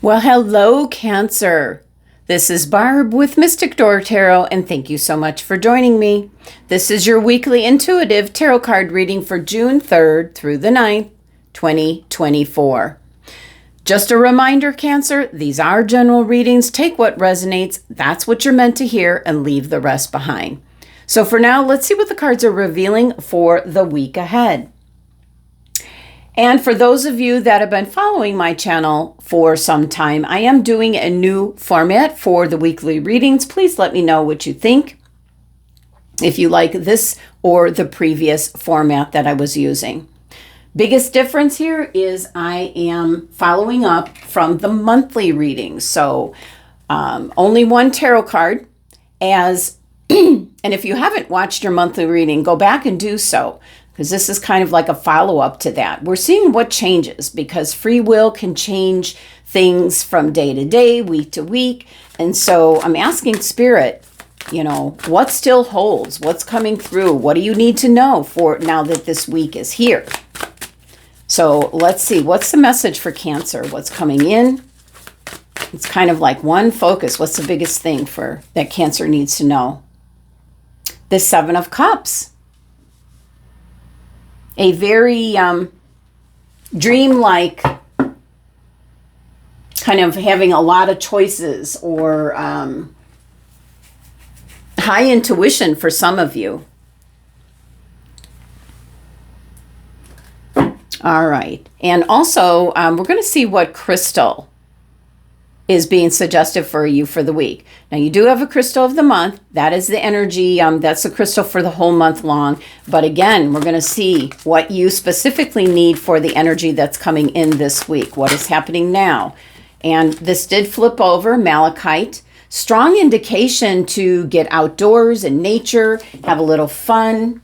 Well, hello, Cancer. This is Barb with Mystic Door Tarot, and thank you so much for joining me. This is your weekly intuitive tarot card reading for June 3rd through the 9th, 2024. Just a reminder, Cancer, these are general readings. Take what resonates. That's what you're meant to hear, and leave the rest behind. So for now, let's see what the cards are revealing for the week ahead. And for those of you that have been following my channel for some time, I am doing a new format for the weekly readings. Please let me know what you think, if you like this or the previous format that I was using. Biggest difference here is I am following up from the monthly readings. So only one tarot card as, and if you haven't watched your monthly reading, go back and do so, because this is kind of like a follow-up to that. We're seeing what changes, because free will can change things from day to day, week to week. And so I'm asking Spirit, what still holds? What's coming through? What do you need to know for now that this week is here? So let's see, what's the message for Cancer? What's coming in? It's kind of like one focus. What's the biggest thing for that Cancer needs to know? The Seven of Cups. A very dreamlike, kind of having a lot of choices, or high intuition for some of you. All right. And also, we're going to see what crystal is being suggested for you for the week. Now, you do have a crystal of the month. That is the energy. That's the crystal for the whole month long. But again, we're going to see what you specifically need for the energy that's coming in this week. What is happening now? And this did flip over, malachite. Strong indication to get outdoors in nature, have a little fun.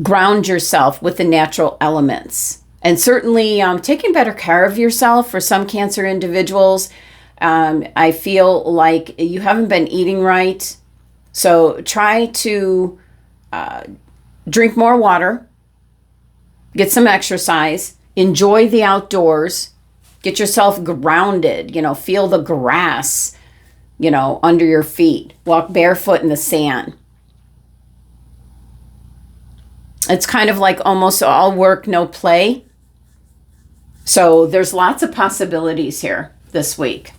Ground yourself with the natural elements. And certainly taking better care of yourself for some Cancer individuals. I feel like you haven't been eating right. So try to drink more water, get some exercise, enjoy the outdoors, get yourself grounded, feel the grass, under your feet, walk barefoot in the sand. It's kind of like almost all work, no play. So there's lots of possibilities here this week.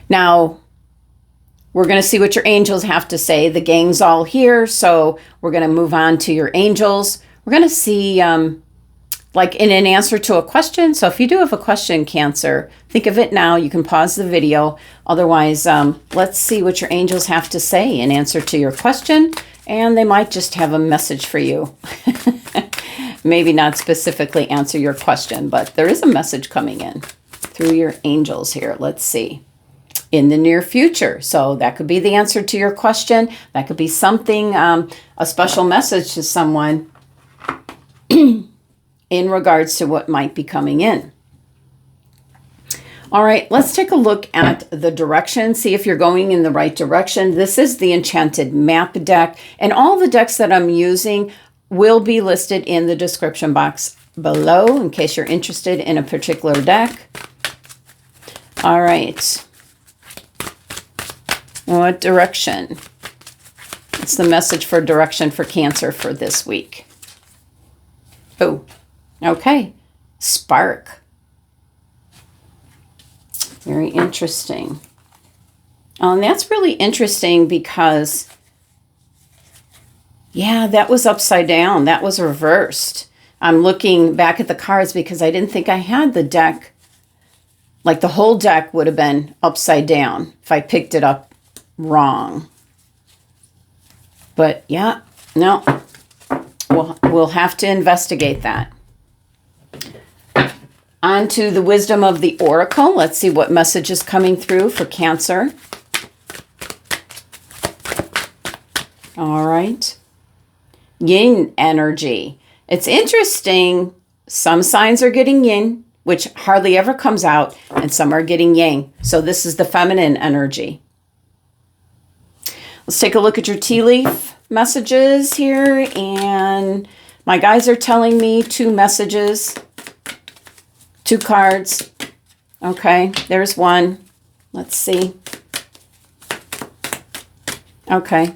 Now, we're going to see what your angels have to say. The gang's all here, so we're going to move on to your angels. We're going to see, like in an answer to a question. So if you do have a question, Cancer, think of it now. You can pause the video. Otherwise, let's see what your angels have to say in answer to your question. And they might just have a message for you. Maybe not specifically answer your question, but there is a message coming in through your angels here. Let's see. In the near future. So that could be the answer to your question. That could be something, a special message to someone in regards to what might be coming in. All right, let's take a look at the direction, see if you're going in the right direction. This is the Enchanted map deck, and all the decks that I'm using will be listed in the description box below in case you're interested in a particular deck. All right. What direction? It's the message for direction for Cancer for this week. Oh, okay. Spark. Very interesting. And that's really interesting because, yeah, that was upside down. That was reversed. I'm looking back at the cards because I didn't think I had the deck. Like the whole deck would have been upside down if I picked it up wrong. But yeah, no, we'll have to investigate that. On to the wisdom of the Oracle. Let's see what message is coming through for Cancer. All right. Yin energy. It's interesting. Some signs are getting yin, which hardly ever comes out, and some are getting yang. So this is the feminine energy. Let's take a look at your tea leaf messages here. And my guys are telling me 2 messages. 2 cards. Okay, there's one. Let's see. Okay.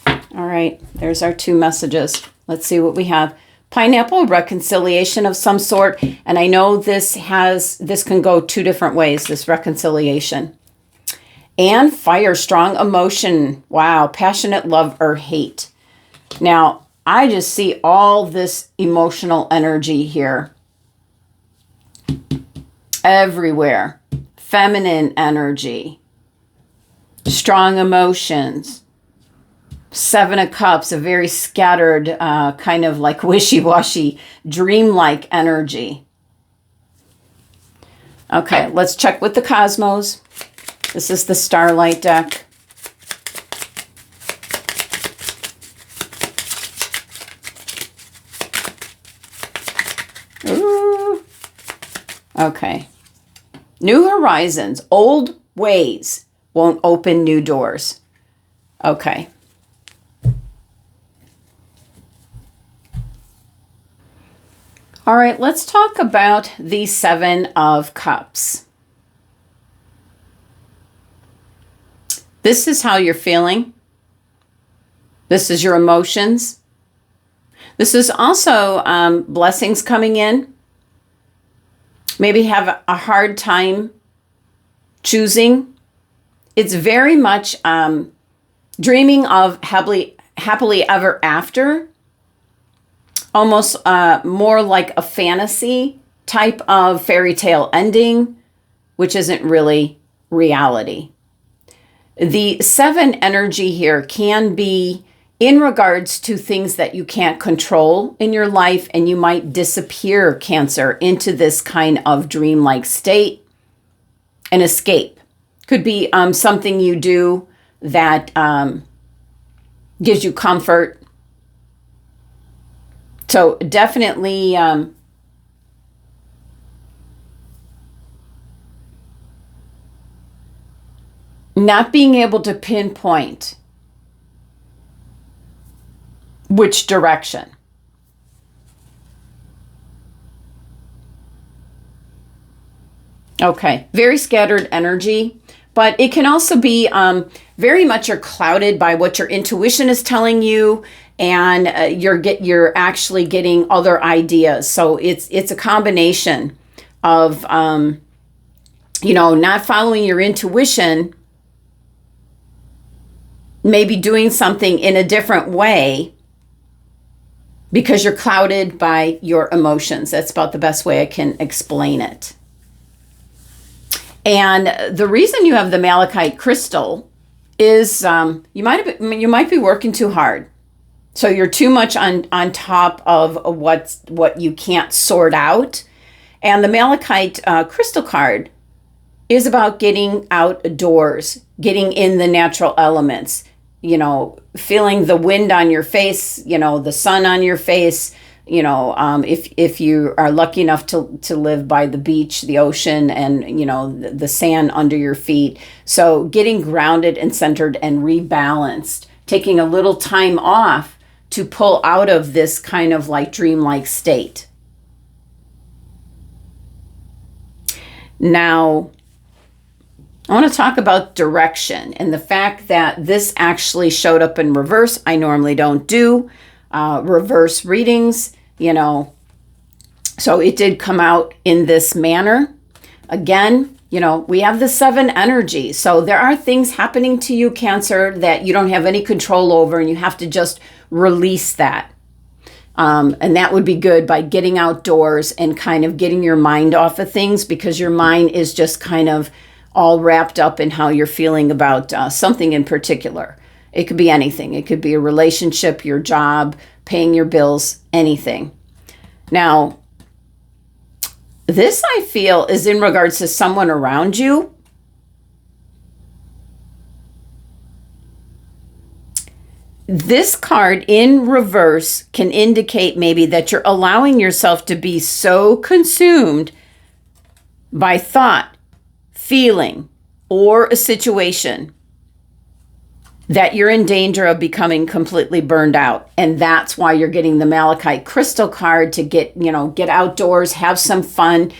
All right, there's our 2 messages. Let's see what we have. Pineapple, reconciliation of some sort. And I know this can go 2 different ways, this reconciliation. And fire, strong emotion. Wow, passionate love or hate. Now, I just see all this emotional energy here. Everywhere. Feminine energy. Strong emotions. 7 of Cups, a very scattered, kind of like wishy-washy, dreamlike energy. Okay, let's check with the cosmos. This is the Starlight deck. Ooh. Okay. New horizons, old ways won't open new doors. Okay. All right, let's talk about the 7 of Cups. This is how you're feeling. This is your emotions. This is also blessings coming in. Maybe have a hard time choosing. It's very much dreaming of happily ever after. Almost more like a fantasy type of fairy tale ending, which isn't really reality. The 7 energy here can be in regards to things that you can't control in your life, and you might disappear, Cancer, into this kind of dreamlike state, an escape. Could be something you do that gives you comfort. So definitely not being able to pinpoint which direction. Okay, very scattered energy, but it can also be very much you're clouded by what your intuition is telling you, and you're actually getting other ideas. So it's a combination of not following your intuition, maybe doing something in a different way because you're clouded by your emotions. That's about the best way I can explain it. And the reason you have the malachite crystal is you might be working too hard. So you're too much on top of what you can't sort out. And the malachite crystal card is about getting outdoors, getting in the natural elements, feeling the wind on your face, the sun on your face, if you are lucky enough to live by the beach, the ocean, and, the sand under your feet. So getting grounded and centered and rebalanced, taking a little time off to pull out of this kind of like dreamlike state. Now, I want to talk about direction and the fact that this actually showed up in reverse. I normally don't do reverse readings, so it did come out in this manner. Again, we have the 7 energy. So there are things happening to you, Cancer, that you don't have any control over, and you have to just release that. And that would be good by getting outdoors and kind of getting your mind off of things, because your mind is just kind of all wrapped up in how you're feeling about something in particular. It could be anything. It could be a relationship, your job, paying your bills, anything. Now, this I feel is in regards to someone around you. This card in reverse can indicate maybe that you're allowing yourself to be so consumed by thought, feeling, or a situation that you're in danger of becoming completely burned out. And that's why you're getting the Malachite crystal card to get outdoors, have some fun,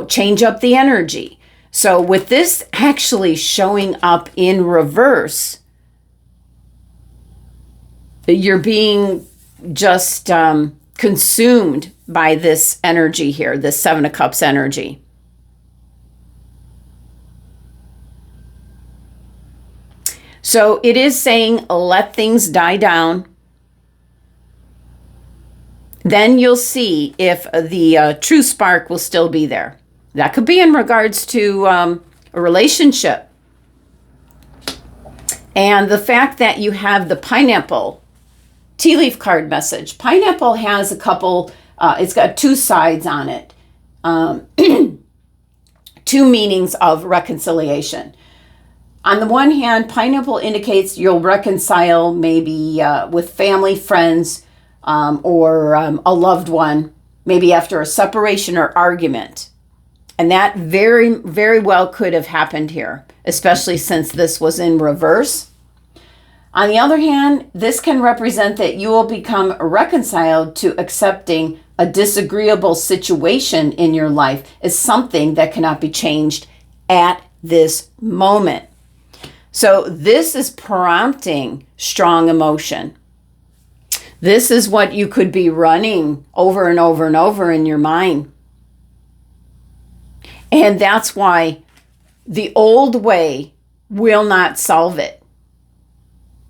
change up the energy. So with this actually showing up in reverse, you're being just consumed by this energy here, this Seven of Cups energy. So it is saying, let things die down. Then you'll see if the true spark will still be there. That could be in regards to a relationship. And the fact that you have the pineapple tea leaf card message. Pineapple has a couple, it's got two sides on it. Two meanings of reconciliation. On the one hand, pineapple indicates you'll reconcile maybe with family, friends, or a loved one, maybe after a separation or argument. And that very, very well could have happened here, especially since this was in reverse. On the other hand, this can represent that you will become reconciled to accepting a disagreeable situation in your life as something that cannot be changed at this moment. So this is prompting strong emotion. This is what you could be running over and over and over in your mind. And that's why the old way will not solve it.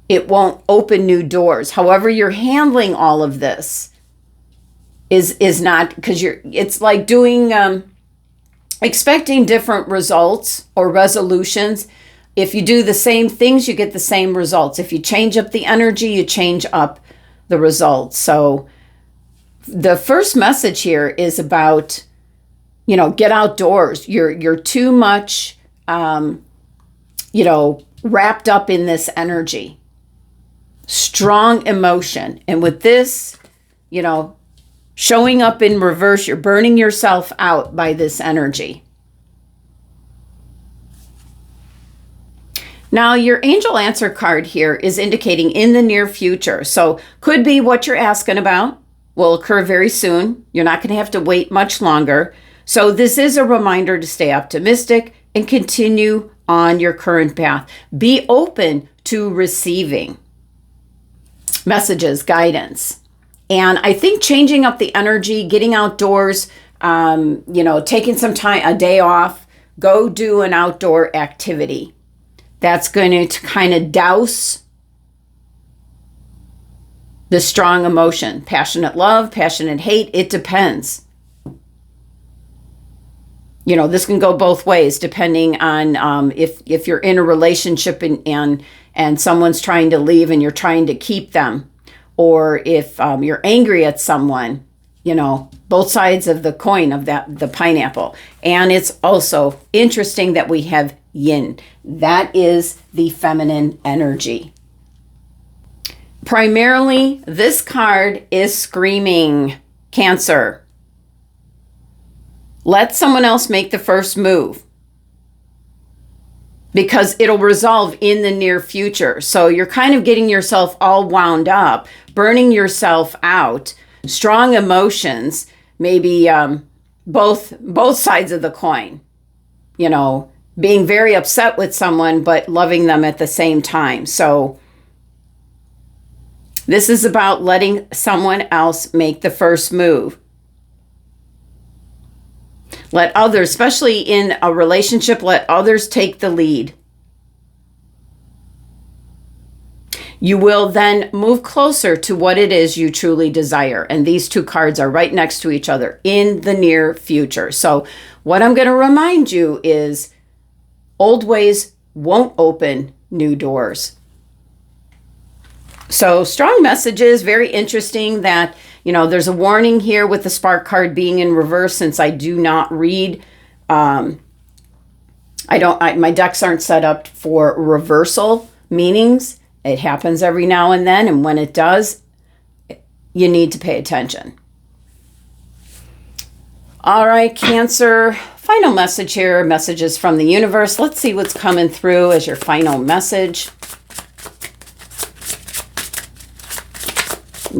It won't open new doors. However you're handling all of this is not, because it's like doing, expecting different results or resolutions. If you do the same things, you get the same results. If you change up the energy, you change up the results. So the first message here is about, get outdoors. You're too much, wrapped up in this energy. Strong emotion. And with this, showing up in reverse, you're burning yourself out by this energy. Now, your angel answer card here is indicating in the near future. So could be what you're asking about will occur very soon. You're not going to have to wait much longer. So this is a reminder to stay optimistic and continue on your current path. Be open to receiving messages, guidance. And I think changing up the energy, getting outdoors, taking some time, a day off, go do an outdoor activity. That's going to kind of douse the strong emotion. Passionate love, passionate hate, it depends. This can go both ways depending on if you're in a relationship and someone's trying to leave and you're trying to keep them. Or if you're angry at someone, both sides of the coin of the pineapple. And it's also interesting that we have yin. That is the feminine energy. Primarily, this card is screaming, Cancer. Let someone else make the first move, because it'll resolve in the near future. So you're kind of getting yourself all wound up, burning yourself out, strong emotions, maybe both sides of the coin, being very upset with someone, but loving them at the same time. So this is about letting someone else make the first move. Let others, especially in a relationship, let others take the lead. You will then move closer to what it is you truly desire. And these two cards are right next to each other in the near future. So what I'm going to remind you is old ways won't open new doors. So strong messages, very interesting that, there's a warning here with the spark card being in reverse, since I do not read. My decks aren't set up for reversal meanings. It happens every now and then. And when it does, you need to pay attention. All right, Cancer, final message here, messages from the universe. Let's see what's coming through as your final message.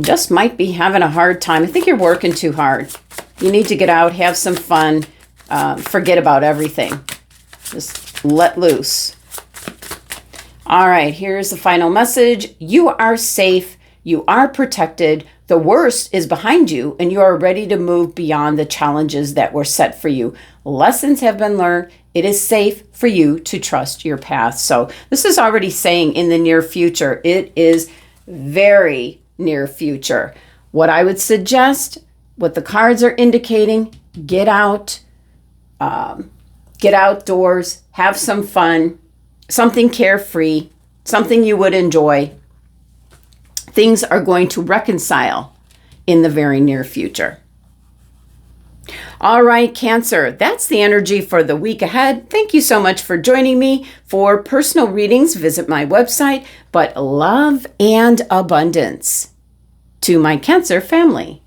just might be having a hard time. I think you're working too hard. You need to get out, have some fun, forget about everything. Just let loose. All right, here's the final message. You are safe. You are protected. The worst is behind you, and you are ready to move beyond the challenges that were set for you. Lessons have been learned. It is safe for you to trust your path. So this is already saying in the near future. It is very near future. What I would suggest, what the cards are indicating, get out, get outdoors, have some fun, something carefree, something you would enjoy. Things are going to reconcile in the very near future. All right, Cancer, that's the energy for the week ahead. Thank you so much for joining me. For personal readings, visit my website. But love and abundance to my Cancer family.